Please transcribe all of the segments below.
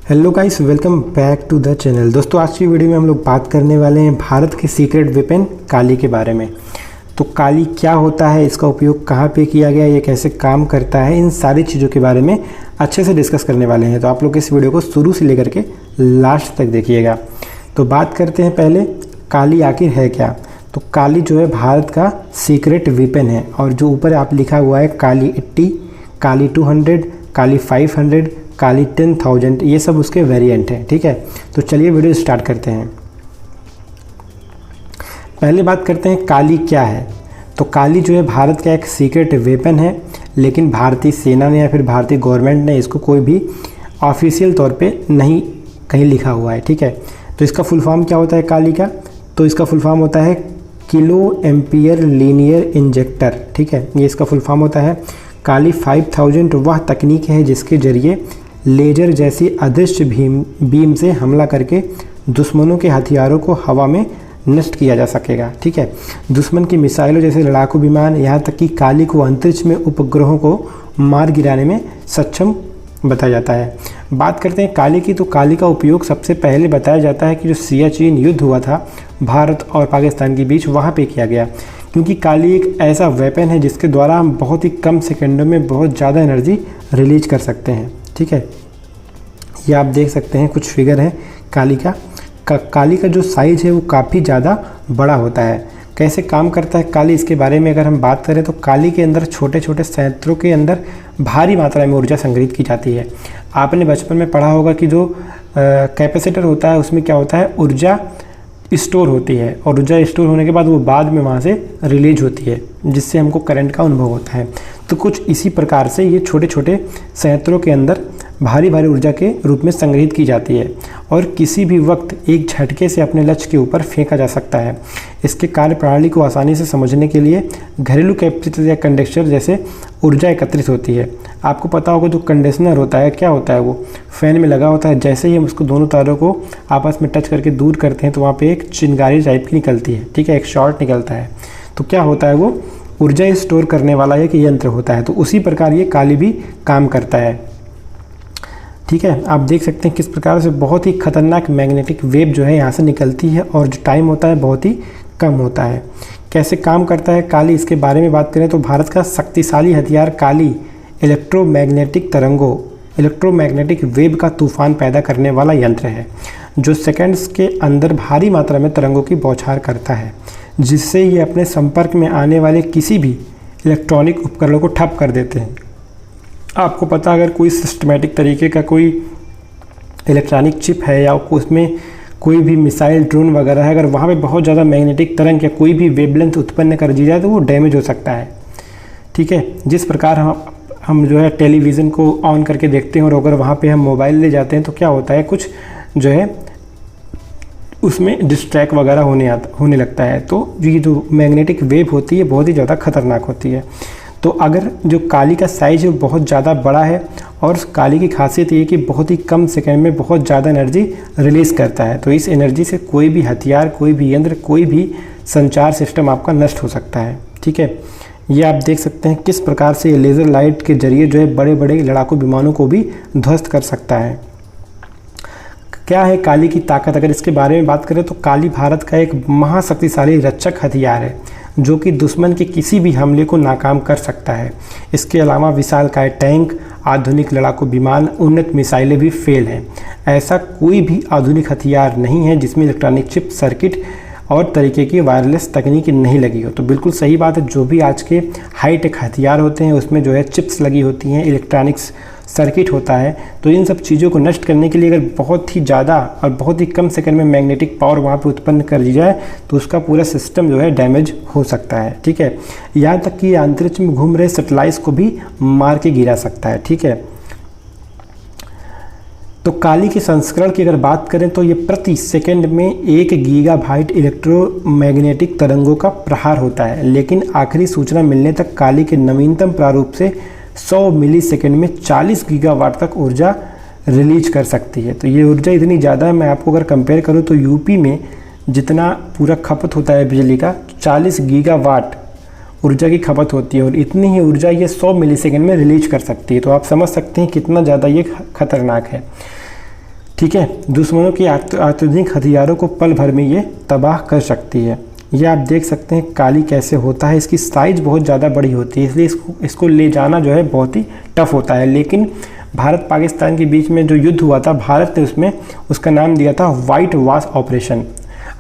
Hello guys, welcome back to the channel. दोस्तों, आज की वीडियो में हम लोग बात करने वाले हैं भारत के सीक्रेट वेपन काली के बारे में। तो काली क्या होता है, इसका उपयोग कहाँ पे किया गया, ये कैसे काम करता है, इन सारी चीज़ों के बारे में अच्छे से डिस्कस करने वाले हैं। तो आप लोग इस वीडियो को शुरू से लेकर के लास्ट तक देखिएगा। तो बात करते हैं पहले काली आखिर है क्या। तो काली जो है भारत का सीक्रेट वेपन है, और जो ऊपर आप लिखा हुआ है काली 80, काली 200, काली 500, काली 10,000, ये सब उसके वेरिएंट हैं। ठीक है, तो चलिए वीडियो स्टार्ट करते हैं। पहले बात करते हैं काली क्या है। तो काली जो है भारत का एक सीक्रेट वेपन है, लेकिन भारतीय सेना ने या फिर भारतीय गवर्नमेंट ने इसको कोई भी ऑफिशियल तौर पे नहीं कहीं लिखा हुआ है। ठीक है, तो इसका फुल फॉर्म क्या होता है काली का। तो इसका फुल फॉर्म होता है किलो एम्पियर लीनियर इंजेक्टर। ठीक है, ये इसका फुल फॉर्म होता है। काली 5000 वह तकनीक है जिसके जरिए लेजर जैसी अदृश्य बीम से हमला करके दुश्मनों के हथियारों को हवा में नष्ट किया जा सकेगा। ठीक है, दुश्मन की मिसाइलों जैसे लड़ाकू विमान, यहाँ तक कि काली को अंतरिक्ष में उपग्रहों को मार गिराने में सक्षम बताया जाता है। बात करते हैं काली की। तो काली का उपयोग सबसे पहले बताया जाता है कि जो सियाचिन युद्ध हुआ था भारत और पाकिस्तान के बीच, वहाँ पे किया गया, क्योंकि काली एक ऐसा वेपन है जिसके द्वारा हम बहुत ही कम सेकंडों में बहुत ज़्यादा एनर्जी रिलीज कर सकते हैं। ठीक है, ये आप देख सकते हैं कुछ फिगर हैं काली का। काली का जो साइज़ है वो काफ़ी ज़्यादा बड़ा होता है। कैसे काम करता है काली, इसके बारे में अगर हम बात करें तो काली के अंदर छोटे छोटे संयंत्रों के अंदर भारी मात्रा में ऊर्जा संग्रहित की जाती है। आपने बचपन में पढ़ा होगा कि जो कैपेसिटर होता है उसमें क्या होता है, ऊर्जा स्टोर होती है, और ऊर्जा स्टोर होने के बाद वो बाद में वहाँ से रिलीज होती है, जिससे हमको करंट का अनुभव होता है। तो कुछ इसी प्रकार से ये छोटे छोटे संयंत्रों के अंदर भारी भारी ऊर्जा के रूप में संग्रहित की जाती है, और किसी भी वक्त एक झटके से अपने लक्ष्य के ऊपर फेंका जा सकता है। इसके कार्य प्रणाली को आसानी से समझने के लिए घरेलू कैपेसिटर या कंडेंसर जैसे ऊर्जा एकत्रित होती है। आपको पता होगा जो कंडीशनर होता है, क्या होता है, वो फैन में लगा होता है। जैसे ही हम उसको दोनों तारों को आपस में टच करके दूर करते हैं तो वहाँ पे एक चिंगारी टाइप की निकलती है। ठीक है, एक शॉर्ट निकलता है। तो क्या होता है, वो ऊर्जा स्टोर करने वाला एक यंत्र होता है। तो उसी प्रकार ये काली भी काम करता है। ठीक है, आप देख सकते हैं किस प्रकार से बहुत ही खतरनाक मैग्नेटिक वेव जो है यहाँ से निकलती है, और जो टाइम होता है बहुत ही कम होता है। कैसे काम करता है काली, इसके बारे में बात करें तो भारत का शक्तिशाली हथियार काली इलेक्ट्रोमैग्नेटिक वेव का तूफान पैदा करने वाला यंत्र है, जो सेकंड्स के अंदर भारी मात्रा में तरंगों की बौछार करता है, जिससे ये अपने संपर्क में आने वाले किसी भी इलेक्ट्रॉनिक उपकरणों को ठप कर देते हैं। आपको पता, अगर कोई सिस्टमेटिक तरीके का कोई इलेक्ट्रॉनिक चिप है या उसमें कोई भी मिसाइल, ड्रोन वगैरह है, अगर वहाँ पे बहुत ज़्यादा मैग्नेटिक तरंग या कोई भी वेवलेंथ उत्पन्न कर दी जाए तो वो डैमेज हो सकता है। ठीक है, जिस प्रकार हम जो है टेलीविज़न को ऑन करके देखते हैं, और अगर वहाँ पे हम मोबाइल ले जाते हैं तो क्या होता है, कुछ जो है उसमें डिस्ट्रैक्ट वगैरह होने लगता है। तो ये जो मैग्नेटिक वेव होती है बहुत ही ज़्यादा खतरनाक होती है। तो अगर जो काली का साइज है बहुत ज़्यादा बड़ा है, और काली की खासियत ये है कि बहुत ही कम सेकंड में बहुत ज़्यादा एनर्जी रिलीज़ करता है। तो इस एनर्जी से कोई भी हथियार, कोई भी यंत्र, कोई भी संचार सिस्टम आपका नष्ट हो सकता है। ठीक है, ये आप देख सकते हैं किस प्रकार से लेज़र लाइट के जरिए जो है बड़े बड़े लड़ाकू विमानों को भी ध्वस्त कर सकता है। क्या है काली की ताकत, अगर इसके बारे में बात करें तो काली भारत का एक महाशक्तिशाली रक्षक हथियार है, जो कि दुश्मन के किसी भी हमले को नाकाम कर सकता है। इसके अलावा विशालकाय टैंक, आधुनिक लड़ाकू विमान, उन्नत मिसाइलें भी फेल हैं। ऐसा कोई भी आधुनिक हथियार नहीं है जिसमें इलेक्ट्रॉनिक चिप, सर्किट और तरीके की वायरलेस तकनीक नहीं लगी हो। तो बिल्कुल सही बात है, जो भी आज के हाईटेक हथियार होते हैं उसमें जो है चिप्स लगी होती हैं, इलेक्ट्रॉनिक्स सर्किट होता है। तो इन सब चीज़ों को नष्ट करने के लिए अगर बहुत ही ज़्यादा और बहुत ही कम सेकंड में मैग्नेटिक पावर वहाँ पे उत्पन्न कर दी जाए तो उसका पूरा सिस्टम जो है डैमेज हो सकता है। ठीक है, यहाँ तक कि अंतरिक्ष में घूम रहे सैटेलाइट्स को भी मार के गिरा सकता है। ठीक है, तो काली के संस्करण की अगर बात करें तो ये प्रति सेकंड में 1 गीगाबाइट इलेक्ट्रोमैग्नेटिक तरंगों का प्रहार होता है, लेकिन आखिरी सूचना मिलने तक काली के नवीनतम प्रारूप से 100 मिली सेकेंड में 40 गीगावाट तक ऊर्जा रिलीज कर सकती है। तो ये ऊर्जा इतनी ज़्यादा है, मैं आपको अगर कंपेयर करूँ तो यूपी में जितना पूरा खपत होता है बिजली का, 40 गीगावाट ऊर्जा की खपत होती है, और इतनी ही ऊर्जा ये 100 मिली सेकेंड में रिलीज कर सकती है। तो आप समझ सकते हैं कितना ज़्यादा ये खतरनाक है। ठीक है, दुश्मनों की अत्याधुनिक हथियारों को पल भर में ये तबाह कर सकती है। ये आप देख सकते हैं काली कैसे होता है, इसकी साइज़ बहुत ज़्यादा बड़ी होती है, इसलिए इसको ले जाना जो है बहुत ही टफ होता है। लेकिन भारत पाकिस्तान के बीच में जो युद्ध हुआ था, भारत ने उसमें उसका नाम दिया था वाइट वॉश ऑपरेशन।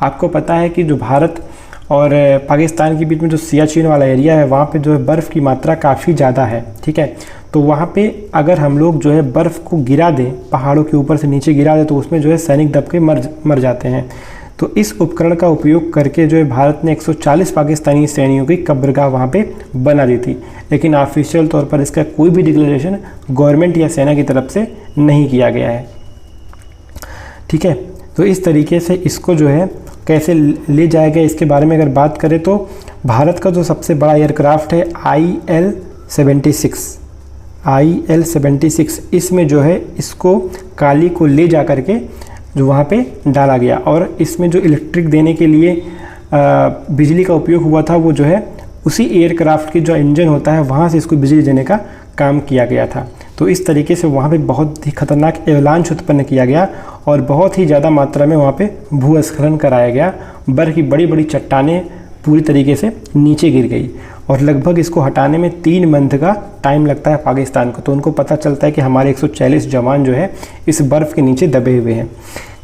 आपको पता है कि जो भारत और पाकिस्तान के बीच में जो सियाचिन वाला एरिया है, वहाँ पे जो है बर्फ़ की मात्रा काफ़ी ज़्यादा है। ठीक है, तो वहाँ पे अगर हम लोग जो है बर्फ़ को गिरा दें, पहाड़ों के ऊपर से नीचे गिरा दें, तो उसमें जो है सैनिक दब के मर जाते हैं। तो इस उपकरण का उपयोग करके जो है भारत ने 140 पाकिस्तानी सैनिकों की कब्रगाह वहाँ पे बना दी थी, लेकिन ऑफिशियल तौर पर इसका कोई भी डिक्लेरेशन गवर्नमेंट या सेना की तरफ से नहीं किया गया है। ठीक है, तो इस तरीके से इसको जो है कैसे ले जाया गया, इसके बारे में अगर बात करें तो भारत का जो सबसे बड़ा एयरक्राफ्ट है IL-76, इसमें जो है इसको काली को ले जा करके जो वहाँ पे डाला गया, और इसमें जो इलेक्ट्रिक देने के लिए बिजली का उपयोग हुआ था, वो जो है उसी एयरक्राफ्ट की जो इंजन होता है वहाँ से इसको बिजली देने का काम किया गया था। तो इस तरीके से वहाँ पे बहुत ही खतरनाक एवलांच उत्पन्न किया गया और बहुत ही ज़्यादा मात्रा में वहाँ पे भूस्खलन कराया गया। बर्फ़ की बड़ी बड़ी चट्टानें पूरी तरीके से नीचे गिर गई और लगभग इसको हटाने में 3 मंथ का टाइम लगता है पाकिस्तान को। तो उनको पता चलता है कि हमारे 140 जवान जो है इस बर्फ़ के नीचे दबे हुए हैं।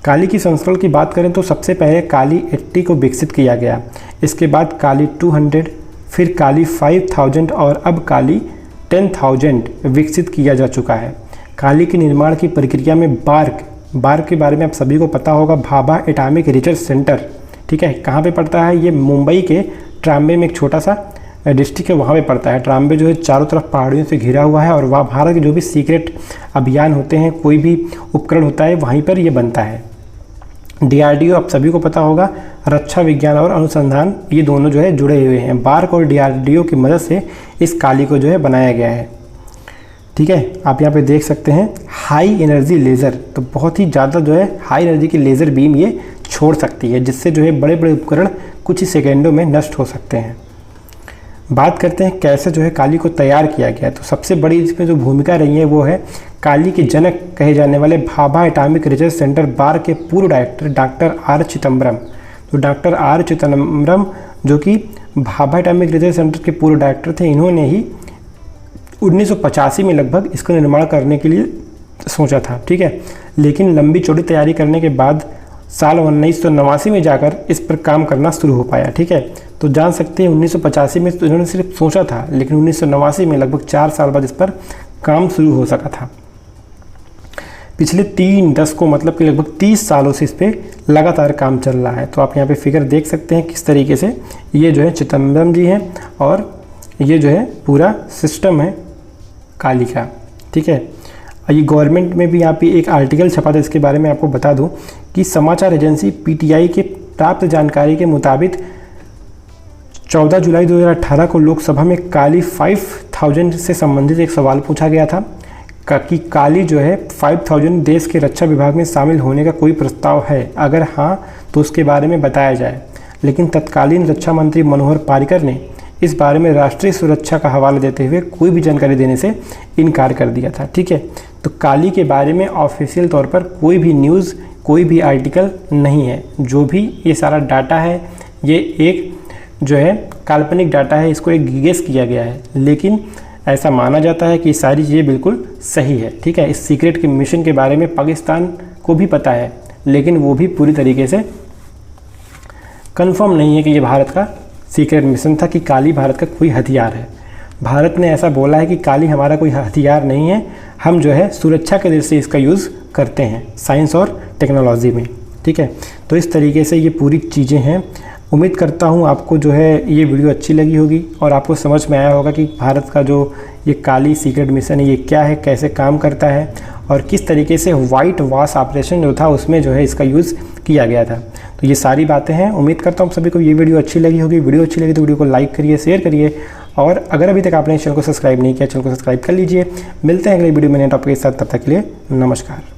काली की संस्करण की बात करें तो सबसे पहले काली 80 को विकसित किया गया, इसके बाद काली 200, फिर काली 5000 और अब काली 10,000 विकसित किया जा चुका है। काली के निर्माण की प्रक्रिया में बार्क के बारे में आप सभी को पता होगा, भाभा एटॉमिक रिसर्च सेंटर। ठीक है, कहाँ पे पड़ता है ये? मुंबई के ट्राम्बे में एक छोटा सा डिस्ट्रिक्ट है, वहाँ पे पड़ता है। ट्राम्बे जो है चारों तरफ पहाड़ियों से घिरा हुआ है और वहाँ भारत के जो भी सीक्रेट अभियान होते हैं, कोई भी उपकरण होता है, वहीं पर ये बनता है। DRDO आप सभी को पता होगा, रक्षा विज्ञान और अनुसंधान, ये दोनों जो है जुड़े हुए हैं। बार्क और DRDO की मदद से इस काली को जो है बनाया गया है। ठीक है, आप यहाँ पे देख सकते हैं हाई एनर्जी लेज़र, तो बहुत ही ज़्यादा जो है हाई एनर्जी की लेज़र बीम ये छोड़ सकती है, जिससे जो है बड़े बड़े उपकरण कुछ ही सेकेंडों में नष्ट हो सकते हैं। बात करते हैं कैसे जो है काली को तैयार किया गया। तो सबसे बड़ी इसमें जो भूमिका रही है वो है काली के जनक कहे जाने वाले भाभा एटॉमिक रिसर्च सेंटर बार के पूर्व डायरेक्टर डॉक्टर R चिदम्बरम। तो डॉक्टर R चिदम्बरम जो कि भाभा एटॉमिक रिसर्च सेंटर के पूर्व डायरेक्टर थे, इन्होंने ही 1985 में लगभग इसका निर्माण करने के लिए सोचा था। ठीक है, लेकिन लंबी चौड़ी तैयारी करने के बाद साल 1989 में जाकर इस पर काम करना शुरू हो पाया। ठीक है, तो जान सकते हैं 1985 में तो इन्होंने सिर्फ सोचा था, लेकिन 1989 में लगभग 4 साल बाद इस पर काम शुरू हो सका था। पिछले 3 दशकों मतलब कि लगभग 30 सालों से इस पर लगातार काम चल रहा है। तो आप यहाँ पे फिगर देख सकते हैं किस तरीके से ये जो है चिदम्बरम जी हैं और ये जो है पूरा सिस्टम है काली का। ठीक है, ये गवर्नमेंट में भी यहाँ पे एक आर्टिकल छपा था, इसके बारे में आपको बता दूं कि समाचार एजेंसी PTI के प्राप्त जानकारी के मुताबिक 14 जुलाई 2018 को लोकसभा में काली 5000 से संबंधित एक सवाल पूछा गया था कि काली जो है 5000 देश के रक्षा विभाग में शामिल होने का कोई प्रस्ताव है, अगर हाँ तो उसके बारे में बताया जाए। लेकिन तत्कालीन रक्षा मंत्री मनोहर पर्रिकर ने इस बारे में राष्ट्रीय सुरक्षा का हवाला देते हुए कोई भी जानकारी देने से इनकार कर दिया था। ठीक है, तो काली के बारे में ऑफिशियल तौर पर कोई भी न्यूज़, कोई भी आर्टिकल नहीं है। जो भी ये सारा डाटा है ये एक जो है काल्पनिक डाटा है, इसको एक गेस किया गया है, लेकिन ऐसा माना जाता है कि सारी चीज़ें बिल्कुल सही है। ठीक है, इस सीक्रेट के मिशन के बारे में पाकिस्तान को भी पता है, लेकिन वो भी पूरी तरीके से कंफर्म नहीं है कि ये भारत का सीक्रेट मिशन था, कि काली भारत का कोई हथियार है। भारत ने ऐसा बोला है कि काली हमारा कोई हथियार नहीं है, हम जो है सुरक्षा के दृष्टि से इसका यूज़ करते हैं साइंस और टेक्नोलॉजी में। ठीक है, तो इस तरीके से ये पूरी चीज़ें हैं। उम्मीद करता हूँ आपको जो है ये वीडियो अच्छी लगी होगी और आपको समझ में आया होगा कि भारत का जो ये काली सीक्रेट मिशन है ये क्या है, कैसे काम करता है और किस तरीके से वाइट वॉश ऑपरेशन जो था उसमें जो है इसका यूज़ किया गया था। तो ये सारी बातें हैं। उम्मीद करता हूँ सभी को ये वीडियो अच्छी लगी होगी। वीडियो अच्छी लगी तो वीडियो को लाइक करिए, शेयर करिए और अगर अभी तक आपने इस चैनल को सब्सक्राइब नहीं किया, चैनल को सब्सक्राइब कर लीजिए। मिलते हैं अगले वीडियो में नए टॉपिक के साथ, तब तक के लिए नमस्कार।